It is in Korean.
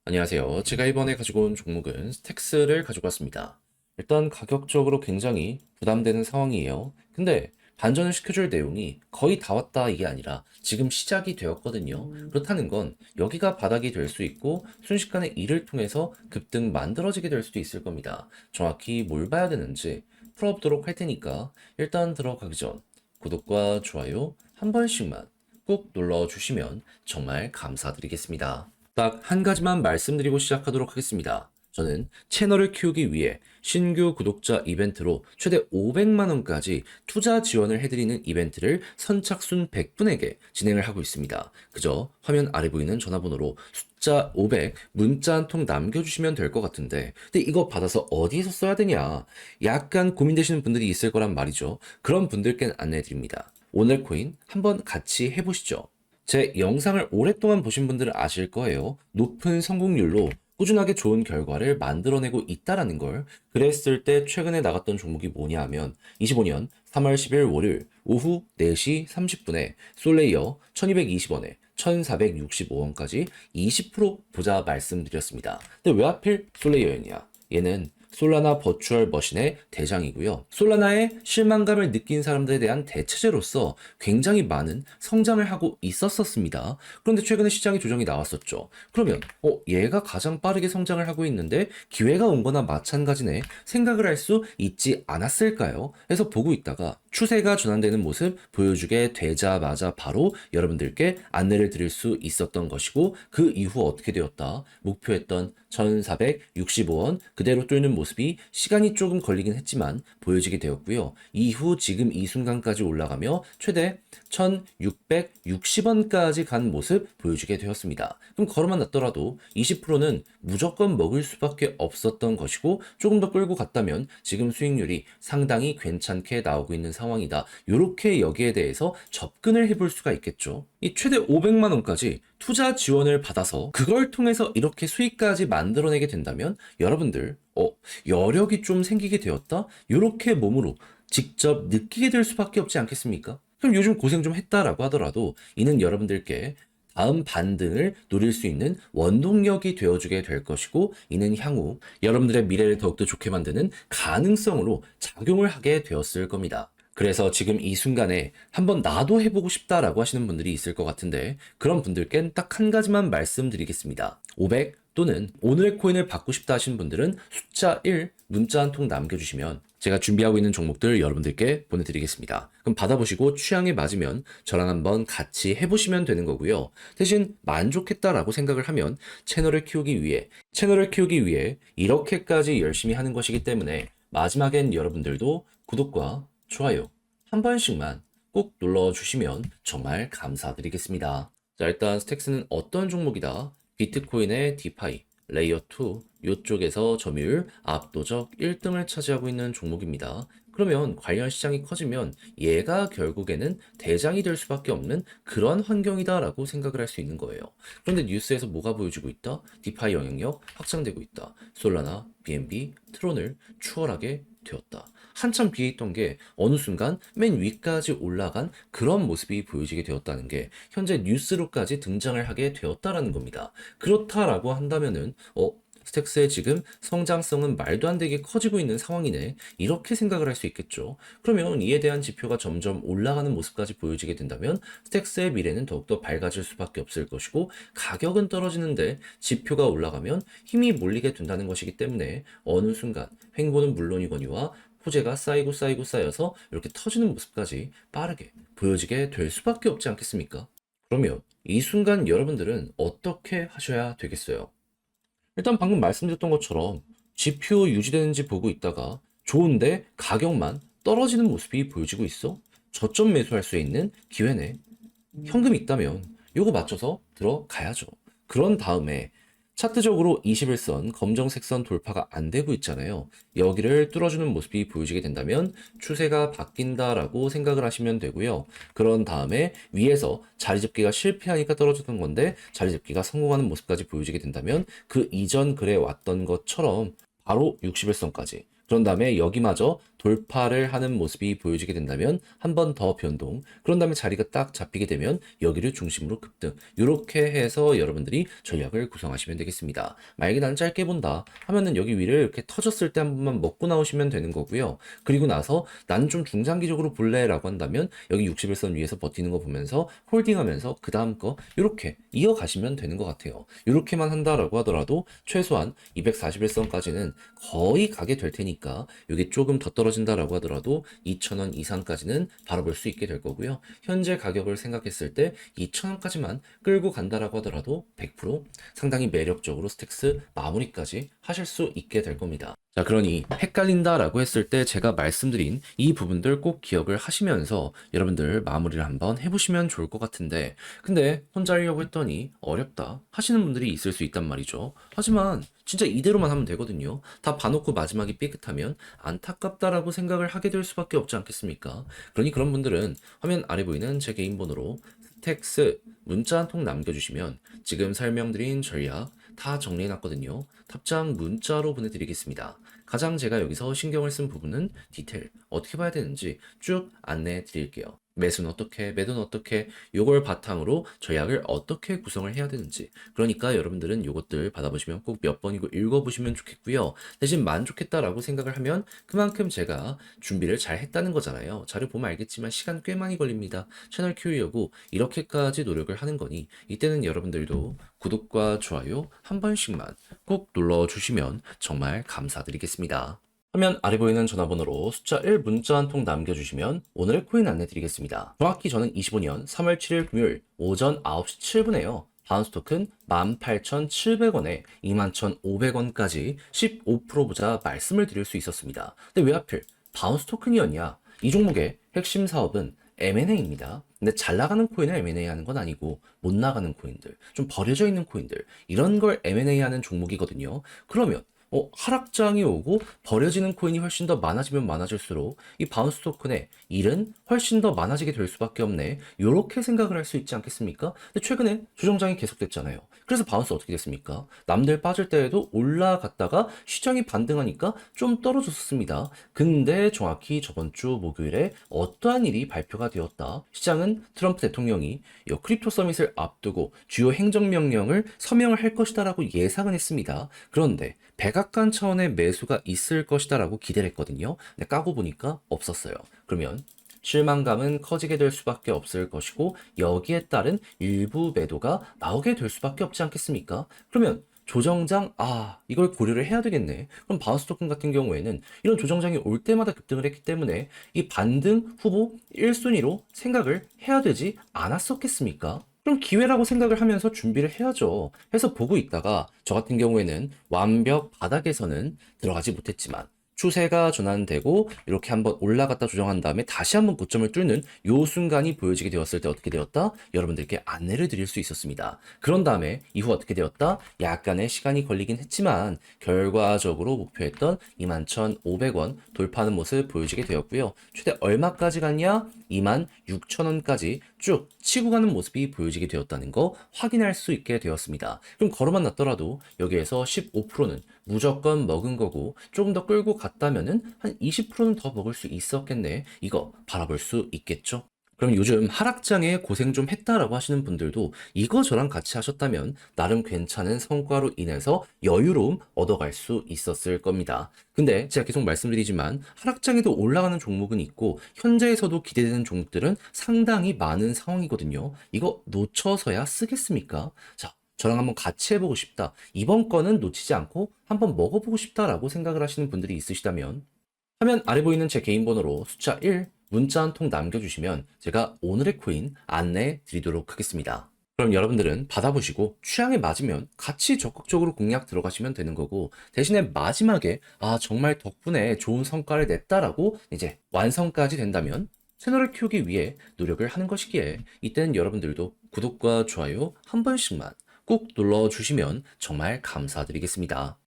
안녕하세요. 제가 이번에 가지고 온 종목은 스택스를 가지고 왔습니다. 일단 가격적으로 굉장히 부담되는 상황이에요. 근데 반전을 시켜줄 내용이 거의 다 왔다 이게 아니라 지금 시작이 되었거든요. 그렇다는 건 여기가 바닥이 될 수 있고 순식간에 이를 통해서 급등 만들어지게 될 수도 있을 겁니다. 정확히 뭘 봐야 되는지 풀어보도록 할 테니까 일단 들어가기 전 구독과 좋아요 한 번씩만 꼭 눌러주시면 정말 감사드리겠습니다. 딱 한 가지만 말씀드리고 시작하도록 하겠습니다. 저는 채널을 키우기 위해 신규 구독자 이벤트로 최대 500만 원까지 투자 지원을 해드리는 이벤트를 선착순 100분에게 진행을 하고 있습니다. 그저 화면 아래 보이는 전화번호로 숫자 500 문자 한 통 남겨주시면 될 것 같은데 근데 이거 받아서 어디에서 써야 되냐 약간 고민되시는 분들이 있을 거란 말이죠. 그런 분들께 안내해드립니다. 오늘 코인 한번 같이 해보시죠. 제 영상을 오랫동안 보신 분들은 아실 거예요. 높은 성공률로 꾸준하게 좋은 결과를 만들어내고 있다라는 걸. 그랬을 때 최근에 나갔던 종목이 뭐냐 하면 25년 3월 10일 월요일 오후 4시 30분에 솔레이어 1220원에 1465원까지 20% 보자 말씀드렸습니다. 근데 왜 하필 솔레이어였냐? 얘는 솔라나 버추얼 머신의 대장이고요. 솔라나의 실망감을 느낀 사람들에 대한 대체제로서 굉장히 많은 성장을 하고 있었습니다. 그런데 최근에 시장의 조정이 나왔었죠. 그러면 얘가 가장 빠르게 성장을 하고 있는데 기회가 온 거나 마찬가지네 생각을 할 수 있지 않았을까요? 해서 보고 있다가 추세가 전환되는 모습 보여주게 되자마자 바로 여러분들께 안내를 드릴 수 있었던 것이고 그 이후 어떻게 되었다? 목표했던 1465원 그대로 뚫는 모습이 시간이 조금 걸리긴 했지만 보여지게 되었고요. 이후 지금 이 순간까지 올라가며 최대 1660원까지 간 모습 보여주게 되었습니다. 그럼 걸어만 놨더라도 20%는 무조건 먹을 수밖에 없었던 것이고 조금 더 끌고 갔다면 지금 수익률이 상당히 괜찮게 나오고 있는 상황이다. 이렇게 여기에 대해서 접근을 해볼 수가 있겠죠. 이 최대 500만 원까지 투자 지원을 받아서 그걸 통해서 이렇게 수익까지 만들어내게 된다면 여러분들 여력이 좀 생기게 되었다? 이렇게 몸으로 직접 느끼게 될 수밖에 없지 않겠습니까? 그럼 요즘 고생 좀 했다라고 하더라도 이는 여러분들께 다음 반등을 노릴 수 있는 원동력이 되어주게 될 것이고 이는 향후 여러분들의 미래를 더욱더 좋게 만드는 가능성으로 작용을 하게 되었을 겁니다. 그래서 지금 이 순간에 한번 나도 해보고 싶다라고 하시는 분들이 있을 것 같은데 그런 분들께는 딱 한 가지만 말씀드리겠습니다. 500 또는 오늘의 코인을 받고 싶다 하시는 분들은 숫자 1 문자 한 통 남겨주시면 제가 준비하고 있는 종목들 여러분들께 보내드리겠습니다. 그럼 받아보시고 취향에 맞으면 저랑 한번 같이 해보시면 되는 거고요. 대신 만족했다라고 생각을 하면 채널을 키우기 위해 이렇게까지 열심히 하는 것이기 때문에 마지막엔 여러분들도 구독과 좋아요 한 번씩만 꼭 눌러주시면 정말 감사드리겠습니다. 자, 일단 스택스는 어떤 종목이다? 비트코인의 디파이, 레이어 2 이쪽에서 점유율 압도적 1등을 차지하고 있는 종목입니다. 그러면 관련 시장이 커지면 얘가 결국에는 대장이 될 수밖에 없는 그런 환경이다라고 생각을 할 수 있는 거예요. 그런데 뉴스에서 뭐가 보여지고 있다? 디파이 영향력 확장되고 있다. 솔라나, BNB, 트론을 추월하게 되었다. 한참 뒤에 있던 게 어느 순간 맨 위까지 올라간 그런 모습이 보여지게 되었다는 게 현재 뉴스로까지 등장을 하게 되었다라는 겁니다. 그렇다라고 한다면은 스택스의 지금 성장성은 말도 안 되게 커지고 있는 상황이네. 이렇게 생각을 할 수 있겠죠. 그러면 이에 대한 지표가 점점 올라가는 모습까지 보여지게 된다면 스택스의 미래는 더욱더 밝아질 수밖에 없을 것이고 가격은 떨어지는데 지표가 올라가면 힘이 몰리게 된다는 것이기 때문에 어느 순간 횡보는 물론이거니와 호재가 쌓여서 이렇게 터지는 모습까지 빠르게 보여지게 될 수밖에 없지 않겠습니까? 그러면 이 순간 여러분들은 어떻게 하셔야 되겠어요? 일단 방금 말씀드렸던 것처럼 지표 유지되는지 보고 있다가 좋은데 가격만 떨어지는 모습이 보여지고 있어? 저점 매수할 수 있는 기회네. 현금이 있다면 요거 맞춰서 들어가야죠. 그런 다음에 차트적으로 21선 검정색 선 돌파가 안 되고 있잖아요. 여기를 뚫어주는 모습이 보여지게 된다면 추세가 바뀐다라고 생각을 하시면 되고요. 그런 다음에 위에서 자리 잡기가 실패하니까 떨어졌던 건데 자리 잡기가 성공하는 모습까지 보여지게 된다면 그 이전 그래 왔던 것처럼 바로 61선까지 그런 다음에 여기마저 돌파를 하는 모습이 보여지게 된다면 한 번 더 변동. 그런 다음에 자리가 딱 잡히게 되면 여기를 중심으로 급등. 이렇게 해서 여러분들이 전략을 구성하시면 되겠습니다. 만약에 나는 짧게 본다 하면은 여기 위를 이렇게 터졌을 때 한 번만 먹고 나오시면 되는 거고요. 그리고 나서 나는 좀 중장기적으로 볼래라고 한다면 여기 61선 위에서 버티는 거 보면서 홀딩하면서 그 다음 거 이렇게 이어가시면 되는 것 같아요. 이렇게만 한다라고 하더라도 최소한 241선까지는 거의 가게 될 테니까 이게 조금 더 떨어진다라고 하더라도 2,000원 이상까지는 바라볼 수 있게 될 거고요. 현재 가격을 생각했을 때 2,000원까지만 끌고 간다라고 하더라도 100% 상당히 매력적으로 스택스 마무리까지 하실 수 있게 될 겁니다. 자, 그러니 헷갈린다라고 했을 때 제가 말씀드린 이 부분들 꼭 기억을 하시면서 여러분들 마무리를 한번 해보시면 좋을 것 같은데, 근데 혼자 하려고 했더니 어렵다 하시는 분들이 있을 수 있단 말이죠. 하지만 진짜 이대로만 하면 되거든요. 다 봐놓고 마지막이 삐끗하면 안타깝다라고 생각을 하게 될 수밖에 없지 않겠습니까? 그러니 그런 분들은 화면 아래 보이는 제 개인 번호로 스택스 문자 한 통 남겨주시면 지금 설명드린 전략 다 정리해놨거든요. 답장 문자로 보내드리겠습니다. 가장 제가 여기서 신경을 쓴 부분은 디테일, 어떻게 봐야 되는지 쭉 안내해 드릴게요. 매수는 어떻게, 매도는 어떻게, 요걸 바탕으로 전략을 어떻게 구성을 해야 되는지. 그러니까 여러분들은 요것들 받아보시면 꼭 몇 번이고 읽어보시면 좋겠고요. 대신 만족했다라고 생각을 하면 그만큼 제가 준비를 잘 했다는 거잖아요. 자료 보면 알겠지만 시간 꽤 많이 걸립니다. 채널 키우려고 이렇게까지 노력을 하는 거니 이때는 여러분들도 구독과 좋아요 한 번씩만 꼭 눌러주시면 정말 감사드리겠습니다. 화면 아래 보이는 전화번호로 숫자 1 문자 한 통 남겨주시면 오늘의 코인 안내 드리겠습니다. 정확히 저는 25년 3월 7일 금요일 오전 9시 7분에요. 바운스 토큰 18,700원에 21,500원까지 15% 보자 말씀을 드릴 수 있었습니다. 근데 왜 하필 바운스 토큰이었냐? 이 종목의 핵심 사업은 M&A입니다. 근데 잘 나가는 코인을 M&A 하는 건 아니고 못 나가는 코인들, 좀 버려져 있는 코인들 이런 걸 M&A 하는 종목이거든요. 그러면 하락장이 오고 버려지는 코인이 훨씬 더 많아지면 많아질수록 이 바운스 토큰의 일은 훨씬 더 많아지게 될 수밖에 없네. 요렇게 생각을 할 수 있지 않겠습니까? 근데 최근에 조정장이 계속됐잖아요. 그래서 바운스 어떻게 됐습니까? 남들 빠질 때에도 올라갔다가 시장이 반등하니까 좀 떨어졌습니다. 근데 정확히 저번 주 목요일에 어떠한 일이 발표가 되었다. 시장은 트럼프 대통령이 이 크립토 서밋을 앞두고 주요 행정명령을 서명을 할 것이다라고 예상은 했습니다. 그런데 백악관 차원의 매수가 있을 것이다라고 기대를 했거든요. 근데 까고 보니까 없었어요. 그러면 실망감은 커지게 될 수밖에 없을 것이고 여기에 따른 일부 매도가 나오게 될 수밖에 없지 않겠습니까? 그러면 조정장, 이걸 고려를 해야 되겠네. 그럼 바운스 토큰 같은 경우에는 이런 조정장이 올 때마다 급등을 했기 때문에 이 반등 후보 1순위로 생각을 해야 되지 않았었겠습니까? 그럼 기회라고 생각을 하면서 준비를 해야죠. 해서 보고 있다가 저 같은 경우에는 완벽 바닥에서는 들어가지 못했지만 추세가 전환되고 이렇게 한번 올라갔다 조정한 다음에 다시 한번 고점을 뚫는 요 순간이 보여지게 되었을 때 어떻게 되었다? 여러분들께 안내를 드릴 수 있었습니다. 그런 다음에 이후 어떻게 되었다? 약간의 시간이 걸리긴 했지만 결과적으로 목표했던 21,500원 돌파하는 모습 보여지게 되었고요. 최대 얼마까지 갔냐? 26,000원까지 쭉 치고 가는 모습이 보여지게 되었다는 거 확인할 수 있게 되었습니다. 그럼 걸어만 놨더라도 여기에서 15%는 무조건 먹은 거고 조금 더 끌고 갔다면은 한 20%는 더 먹을 수 있었겠네. 이거 바라볼 수 있겠죠? 그럼 요즘 하락장에 고생 좀 했다라고 하시는 분들도 이거 저랑 같이 하셨다면 나름 괜찮은 성과로 인해서 여유로움 얻어갈 수 있었을 겁니다. 근데 제가 계속 말씀드리지만 하락장에도 올라가는 종목은 있고 현재에서도 기대되는 종목들은 상당히 많은 상황이거든요. 이거 놓쳐서야 쓰겠습니까? 자, 저랑 한번 같이 해보고 싶다. 이번 거는 놓치지 않고 한번 먹어보고 싶다라고 생각을 하시는 분들이 있으시다면 화면 아래 보이는 제 개인 번호로 숫자 1 문자 한 통 남겨주시면 제가 오늘의 코인 안내해 드리도록 하겠습니다. 그럼 여러분들은 받아보시고 취향에 맞으면 같이 적극적으로 공략 들어가시면 되는 거고 대신에 마지막에 정말 덕분에 좋은 성과를 냈다라고 이제 완성까지 된다면 채널을 키우기 위해 노력을 하는 것이기에 이때는 여러분들도 구독과 좋아요 한 번씩만 꼭 눌러주시면 정말 감사드리겠습니다.